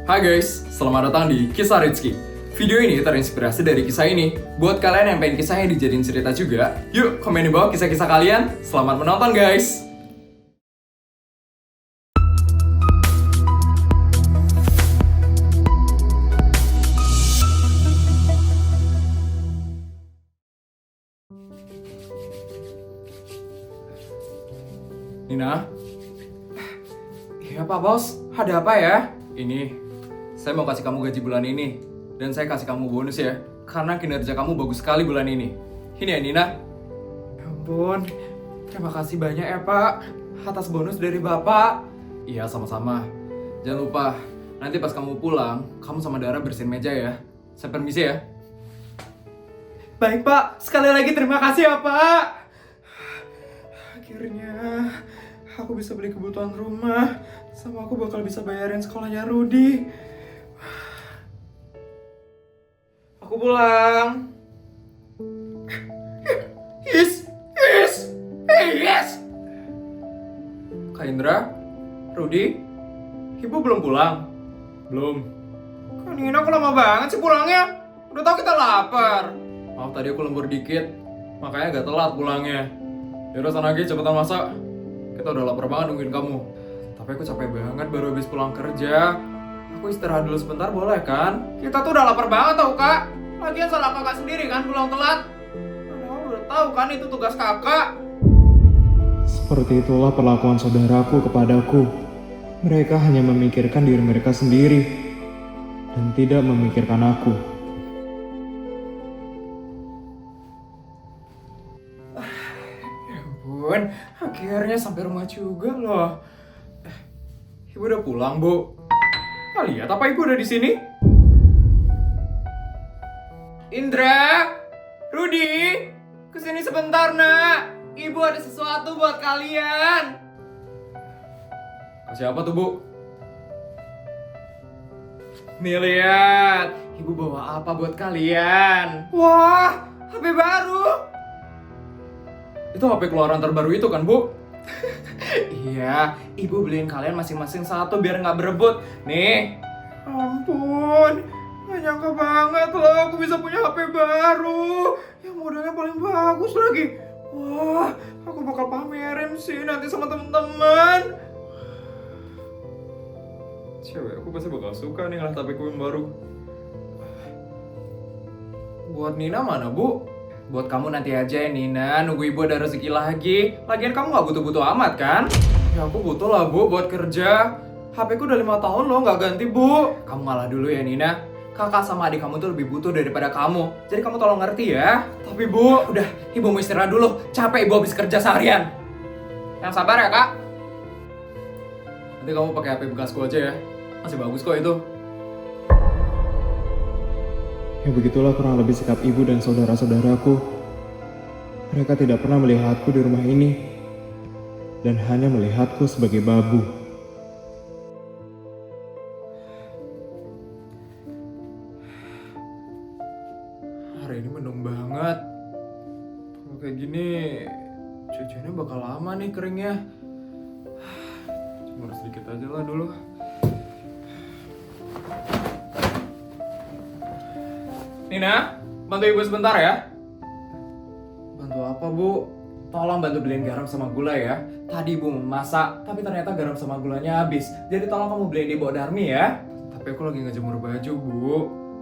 Hai guys, selamat datang di Kisah Rizky. Video ini terinspirasi dari kisah ini. Buat kalian yang pengen kisahnya dijadiin cerita juga, yuk komen di bawah kisah-kisah kalian. Selamat menonton guys. Nina? Iya Pak Bos, ada apa ya? Ini, saya mau kasih kamu gaji bulan ini. Dan saya kasih kamu bonus ya. Karena kinerja kamu bagus sekali bulan ini. Ini ya Nina. Ya ampun, terima kasih banyak ya Pak. Atas bonus dari Bapak. Iya sama-sama. Jangan lupa, nanti pas kamu pulang, kamu sama Dara bersihin meja ya. Saya permisi ya. Baik Pak, sekali lagi terima kasih ya Pak. Akhirnya aku bisa beli kebutuhan rumah, sama aku bakal bisa bayarin sekolahnya Rudy. Aku pulang. Yes. Kak Indra, Rudy, Ibu belum pulang? Belum. Kak Nina kok lama banget sih pulangnya? Udah tau kita lapar. Maaf tadi aku lembur dikit, makanya agak telat pulangnya. Yaudah sana lagi cepetan masak. Kita udah lapar banget nungguin kamu. Tapi aku capek banget baru habis pulang kerja. Aku istirahat dulu sebentar boleh kan? Kita tuh udah lapar banget tau kak. Lagian salah kakak sendiri kan pulang telat. Padahal udah tahu kan itu tugas kakak. Seperti itulah perlakuan saudaraku kepadaku. Mereka hanya memikirkan diri mereka sendiri dan tidak memikirkan aku. Ya ampun, akhirnya sampai rumah juga loh. Ibu udah pulang, Bu. Lihat apa Ibu udah di sini? Indra, Rudy, kesini sebentar nak. Ibu ada sesuatu buat kalian. Kasih apa tuh Bu? Nih lihat, Ibu bawa apa buat kalian? Wah, HP baru. Itu HP keluaran terbaru itu kan Bu? Iya, Ibu beliin kalian masing-masing satu biar nggak berebut. Nih. Ampun, nggak nyangka banget loh aku bisa punya HP baru. Yang modelnya paling bagus lagi. Wah, aku bakal pamerin sih nanti sama temen-temen. Cewek, aku pasti bakal suka nih ngeliat HP ku yang baru. Buat Nina mana Bu? Buat kamu nanti aja ya Nina, nunggu Ibu ada rezeki lagi. Lagian kamu gak butuh-butuh amat kan? Ya aku butuh lah Bu buat kerja. HP ku udah 5 tahun loh gak ganti Bu. Kamu ngalah dulu ya Nina. Kakak sama adik kamu tuh lebih butuh daripada kamu. Jadi kamu tolong ngerti ya. Tapi Bu, udah Ibu mau istirahat dulu. Capek Ibu habis kerja seharian. Yang sabar ya Kak. Nanti kamu pakai HP bekasku aja ya. Masih bagus kok itu. Ya begitulah kurang lebih sikap ibu dan saudara-saudaraku. Mereka tidak pernah melihatku di rumah ini dan hanya melihatku sebagai babu. Hari ini mendung banget. Kalau kayak gini, cuciannya bakal lama nih keringnya. Cuma sedikit aja lah dulu. Nina, bantu Ibu sebentar ya. Bantu apa Bu? Tolong bantu beliin garam sama gula ya. Tadi Ibu memasak, tapi ternyata garam sama gulanya habis. Jadi tolong kamu beliin di Mbok Darmi ya. Tapi aku lagi ngejemur baju Bu.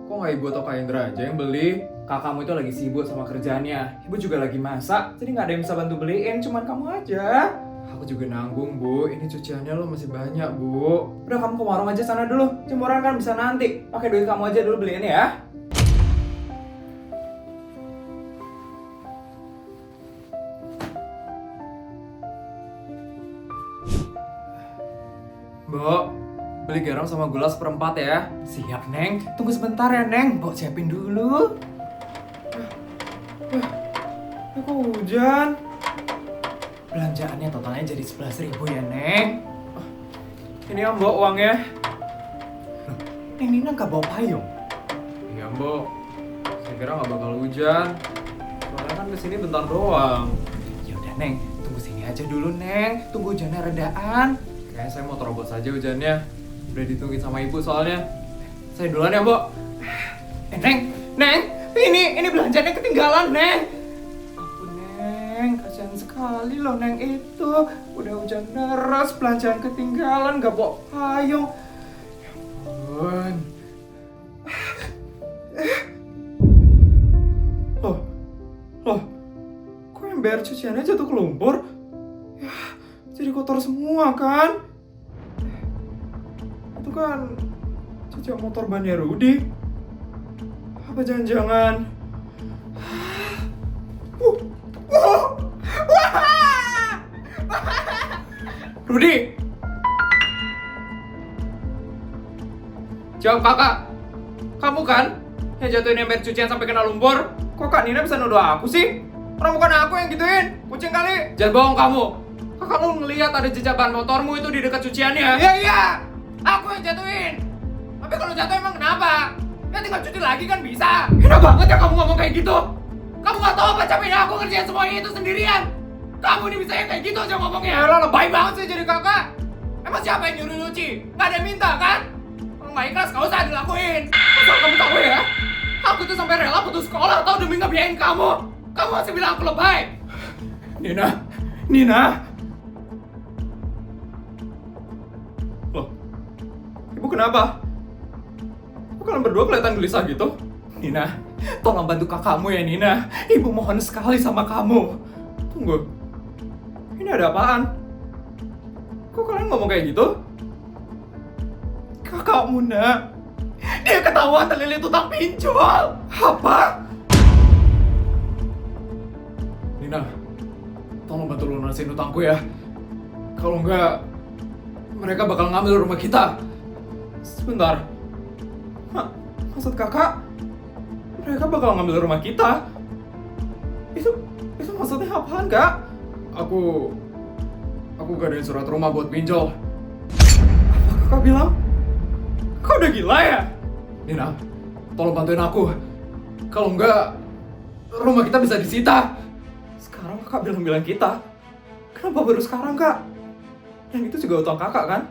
Kok nggak Ibu atau Kak Indra aja yang beli? Kakakmu itu lagi sibuk sama kerjaannya. Ibu juga lagi masak, jadi nggak ada yang bisa bantu beliin. Cuman kamu aja. Aku juga nanggung Bu, ini cuciannya lo masih banyak Bu. Udah kamu ke warung aja sana dulu. Jemuran kan bisa nanti. Pakai duit kamu aja dulu beliin ya. Mbok, beli garam sama gula 1/4 ya. Siap, Neng. Tunggu sebentar ya, Neng. Mbok siapin dulu. Kok hujan? Belanjaannya totalnya jadi 11.000 ya, Neng. Ini ya, Mbok, uangnya. Loh, Neng Nina nggak bawa payung? Iya, Mbok. Saya kira nggak bakal hujan. Soalnya kan kesini bentar doang. Ya udah, Neng. Tunggu sini aja dulu, Neng. Tunggu hujannya redaan. Kayaknya saya mau terobos aja hujannya. Udah ditungguin sama ibu soalnya. Saya duluan ya, Bu. Neng, ini belanjanya ketinggalan, Neng. Ampun, Neng, kasihan sekali loh Neng itu. Udah hujan deras, belanjaan ketinggalan, gak bawa payung. Ya ampun. Loh, kok ember cuciannya jatuh ke lumpur? Ya, jadi kotor semua kan? Itu kan cucian motor bannya Rudy. Apa jangan-jangan? Rudy! Jawab kakak. Kamu kan yang jatuhin ember cucian sampai kena lumpur? Kok Kak Nina bisa nuduh aku sih? Orang bukan aku yang gituin. Kucing kali. Jangan bohong kamu. Kakak lu ngelihat ada jejak ban motormu itu di dekat cuciannya. Iya. Aku yang jatuhin. Tapi kalau jatuh emang kenapa? Ya tinggal cuci lagi kan bisa. Enak banget ya kamu ngomong kayak gitu. Kamu gak tahu apa capeknya aku ngerjain semuanya itu sendirian. Kamu ini bisa kayak gitu aja ngomongnya. Yalah, lebay banget sih jadi kakak. Emang siapa yang nyuruh nyuci? Gak ada yang minta kan? Kalau gak ikhlas gak usah dilakuin. Asal kamu tahu ya, aku tuh sampai rela putus sekolah atau demi ngebiayain kamu. Kamu masih bilang aku lebay. Nina. Loh, ibu kenapa? Kok kalian berdua kelihatan gelisah gitu? Nina, tolong bantu kakakmu ya Nina. Ibu mohon sekali sama kamu. Tunggu, ini ada apaan? Kok kalian ngomong kayak gitu? Kakakmu nak, dia ketahuan terlilit utang pinjol. Apa? Nina, tolong bantu lunasin utangku ya. Kalau enggak, mereka bakal ngambil rumah kita. Sebentar. Maksud kakak, mereka bakal ngambil rumah kita? Itu maksudnya apaan, Kak? Aku gadain surat rumah buat pinjol. Apa kakak bilang? Kau udah gila ya? Nina, tolong bantuin aku. Kalau enggak, rumah kita bisa disita. Sekarang kakak bilang kita. Kenapa baru sekarang, Kak? Yang itu juga utang kakak kan?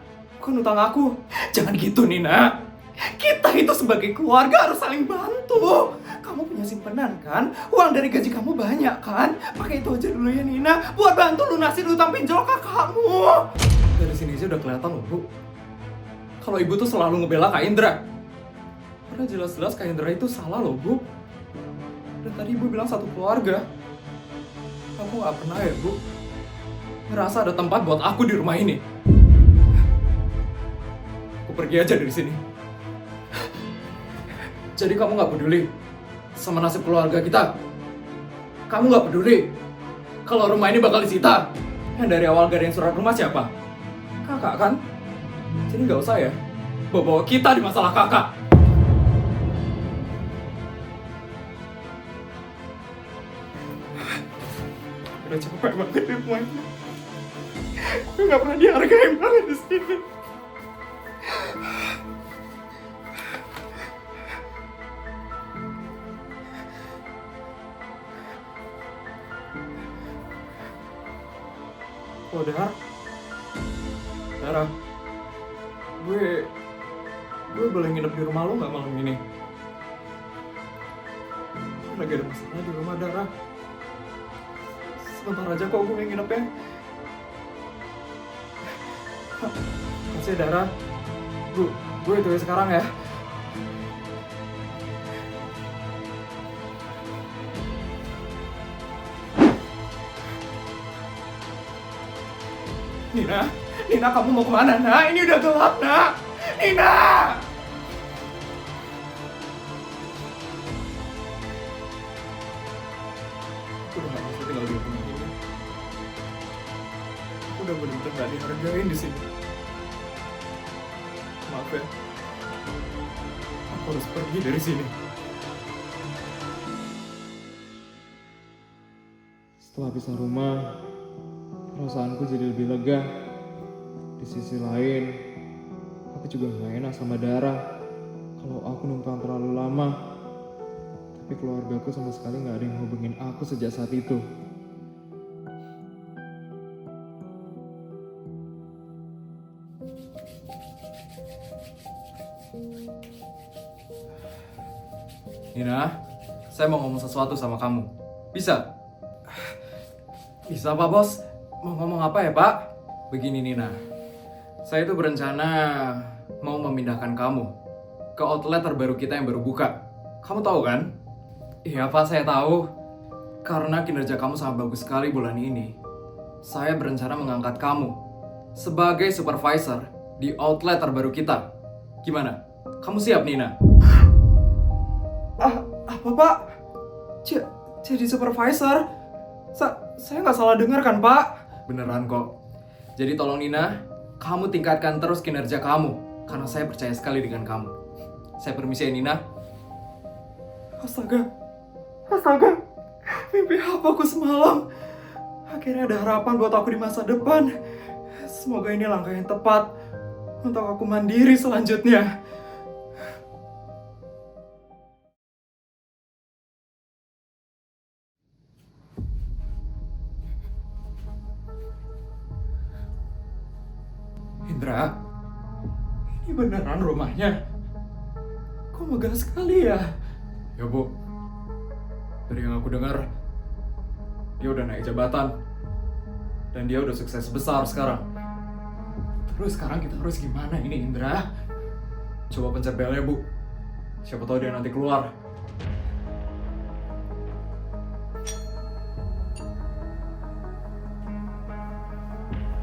Bukan utang aku. Jangan gitu, Nina. Kita itu sebagai keluarga harus saling bantu. Kamu punya simpenan kan? Uang dari gaji kamu banyak kan? Pakai itu aja dulu ya Nina, buat bantu lunasin utang pinjol kakakmu. Dari sini aja udah kelihatan loh, Bu. Kalau ibu tuh selalu ngebela Kak Indra. Padahal jelas-jelas Kak Indra itu salah loh, Bu. Dan tadi ibu bilang satu keluarga. Aku gak pernah ya, Bu, ngerasa ada tempat buat aku di rumah ini. Aku pergi aja dari sini. Jadi kamu gak peduli sama nasib keluarga kita? Kamu gak peduli kalau rumah ini bakal disita? Yang dari awal gadain surat rumah siapa? Kakak kan? Jadi gak usah ya bawa-bawa kita di masalah kakak. Udah capek banget di rumah ini. Gue gak pernah dihargain banget di sini. Oh, Dara, gue boleh nginep di rumah lo nggak malam ini? Gue lagi ada masalah di rumah, Dara. Sebentar aja kok gue nginepnya. Makasih, Dara. Gue itu ya sekarang ya. Nina, kamu mau kemana, Nak? Ini udah gelap, Nak. Nina! Aku udah gak bisa tinggal di rumah ini. Aku udah bener-bener gak dihargain di sini. Maaf ya. Aku harus pergi dari sini. Setelah pisah rumah, perasaanku jadi lebih lega. Di sisi lain, aku juga gak enak sama Dara kalau aku numpang terlalu lama. Tapi keluargaku sama sekali gak ada yang hubungin aku sejak saat itu. Nina, saya mau ngomong sesuatu sama kamu. Bisa? Bisa Pak Bos. Mau ngomong apa ya Pak? Begini Nina, saya itu berencana mau memindahkan kamu ke outlet terbaru kita yang baru buka. Kamu tahu kan? Iya Pak, saya tahu. Karena kinerja kamu sangat bagus sekali bulan ini, saya berencana mengangkat kamu sebagai supervisor di outlet terbaru kita. Gimana? Kamu siap Nina? Apa Pak? Jadi supervisor? Saya nggak salah dengar kan Pak? Beneran kok. Jadi tolong Nina, kamu tingkatkan terus kinerja kamu, karena saya percaya sekali dengan kamu. Saya permisi ya Nina. Astaga, mimpi apa aku semalam? Akhirnya ada harapan buat aku di masa depan. Semoga ini langkah yang tepat untuk aku mandiri selanjutnya. Indra, ini beneran rumahnya? Kok megah sekali ya? Ya Bu, dari yang aku dengar, dia udah naik jabatan. Dan dia udah sukses besar sekarang. Terus sekarang kita harus gimana ini Indra? Coba pencet belnya Bu. Siapa tahu dia nanti keluar.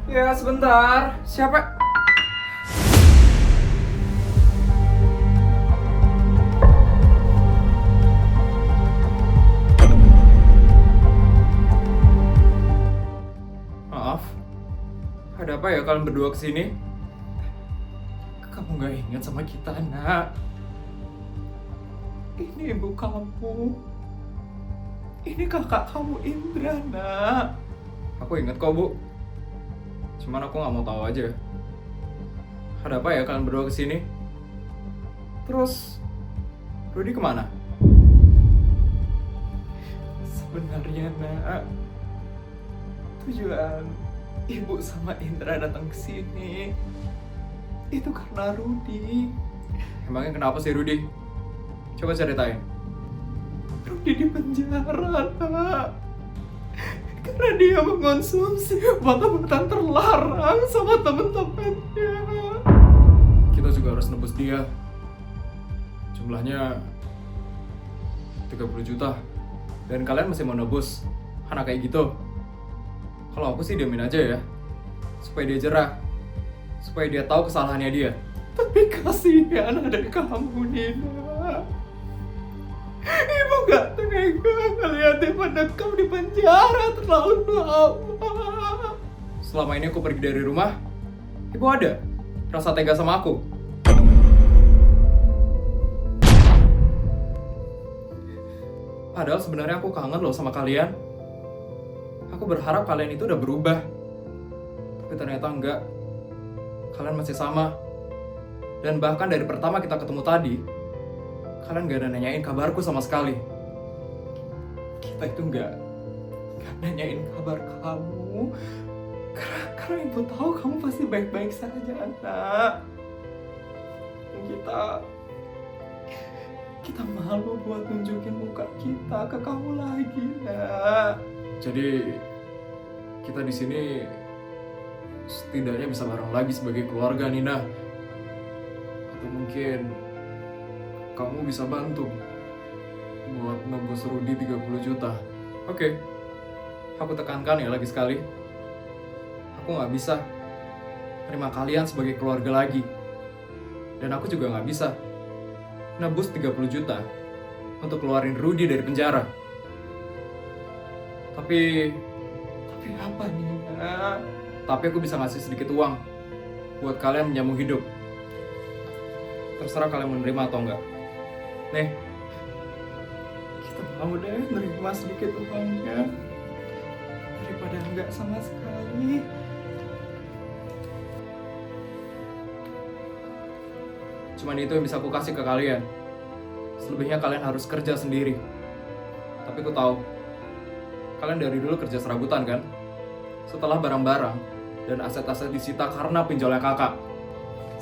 Ya sebentar, siapa? Maaf, ada apa ya kalian berdua kesini? Kamu gak ingat sama kita, nak? Ini ibu kamu. Ini kakak kamu Indra, nak. Aku ingat kok, Bu. Cuman aku gak mau tahu aja. Ada apa ya kalian berdua kesini? Terus, Rudy kemana? Sebenarnya, nak, tujuan ibu sama Indra datang ke sini itu karena Rudy. Emangnya kenapa sih Rudy? Coba ceritain. Rudy di penjara, Nak. Karena dia mengonsumsi obat-obatan terlarang sama temen-temennya. Kita juga harus nebus dia. Jumlahnya 30 juta. Dan kalian masih mau nebus anak kayak gitu? Kalau aku sih diamin aja ya, supaya dia jerah, supaya dia tahu kesalahannya dia. Tapi kasihan ada kamu, Nina. Ibu gak tega ngeliat dia mendekam di penjara terlalu lama. Selama ini aku pergi dari rumah, ibu ada rasa tega sama aku. Padahal sebenarnya aku kangen loh sama kalian. Aku berharap kalian itu udah berubah. Tapi ternyata enggak. Kalian masih sama. Dan bahkan dari pertama kita ketemu tadi, kalian gak ada nanyain kabarku sama sekali. Kita itu gak nanyain kabar kamu. Karena ibu tahu kamu pasti baik-baik saja, anak. Kita malu buat nunjukin muka kita ke kamu lagi, nak. Jadi kita di sini setidaknya bisa bareng lagi sebagai keluarga, Nina. Atau mungkin kamu bisa bantu buat nebus Rudy 30 juta. Oke. Aku tekankan ya lagi sekali. Aku gak bisa terima kalian sebagai keluarga lagi. Dan aku juga gak bisa nebus 30 juta untuk keluarin Rudy dari penjara. Tapi apa Nina? Tapi aku bisa ngasih sedikit uang buat kalian menyambung hidup. Terserah kalian menerima atau enggak. Nih, kita mau deh nerima sedikit uangnya daripada enggak sama sekali. Cuman itu yang bisa aku kasih ke kalian. Selebihnya kalian harus kerja sendiri. Tapi aku tahu kalian dari dulu kerja serabutan kan? Setelah barang-barang dan aset-aset disita karena pinjolnya kakak.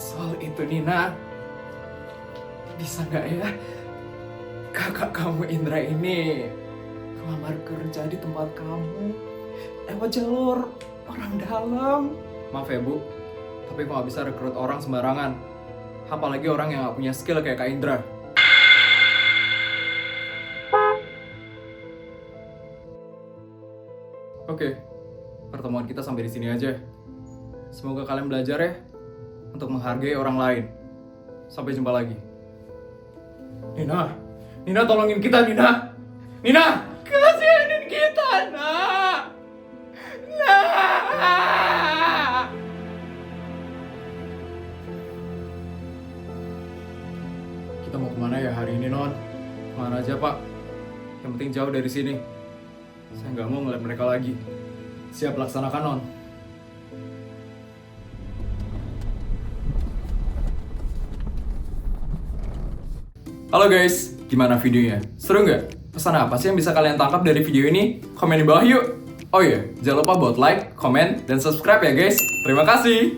Soal itu Nina, Bisa nggak ya kakak kamu Indra ini ngelamar kerja di tempat kamu lewat jalur orang dalam? Maaf ya Bu, tapi kok nggak bisa rekrut orang sembarangan. Apalagi orang yang nggak punya skill kayak Kak Indra. Oke, pertemuan kita sampai di sini aja. Semoga kalian belajar ya untuk menghargai orang lain. Sampai jumpa lagi. Nina tolongin kita, Nina. Nina, kasihanin kita, Nah. Kita mau kemana ya hari ini, Non? Kemana aja, Pak? Yang penting jauh dari sini. Saya nggak mau ngeliat mereka lagi. Siap laksanakan, Non. Halo guys, gimana videonya? Seru nggak? Pesan apa sih yang bisa kalian tangkap dari video ini? Komen di bawah yuk! Oh iya, jangan lupa buat like, komen, dan subscribe ya guys. Terima kasih!